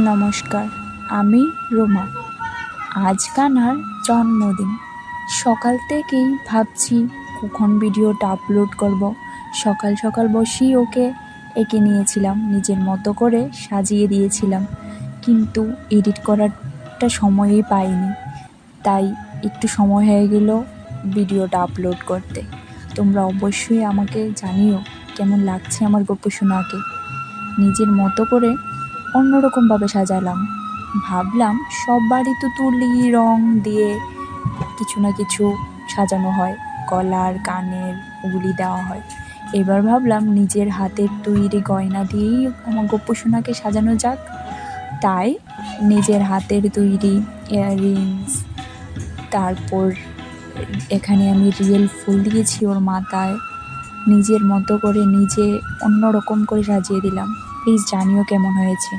নমস্কার, আমি রোমা। আজ কানার জন্মদিন। সকাল থেকেই ভাবছি কখন ভিডিওটা আপলোড করব। সকাল সকাল বসেই ওকে এঁকে নিয়েছিলাম, নিজের মতো করে সাজিয়ে দিয়েছিলাম, কিন্তু এডিট করারটা সময়ই পাইনি। তাই একটু সময় হয়ে গেল ভিডিওটা আপলোড করতে। তোমরা অবশ্যই আমাকে জানিও কেমন লাগছে আমার গোপসোনাকে। নিজের মতো করে অন্যরকমভাবে সাজালাম। ভাবলাম সব বাড়ি তো তুলি রং দিয়ে কিছু না কিছু সাজানো হয়, গলার কানের ওগুলি দেওয়া হয়। এবার ভাবলাম নিজের হাতের তৈরি গয়না দিয়েই আমার গোপসোনাকে সাজানো যাক। তাই নিজের হাতের তৈরি ইয়াররিংস, তারপর এখানে আমি রিয়েল ফুল দিয়েছি ওর মাথায়। নিজের মতো করে নিজে অন্যরকম করে সাজিয়ে দিলাম। প্লিজ জানিও কেমন হয়েছে।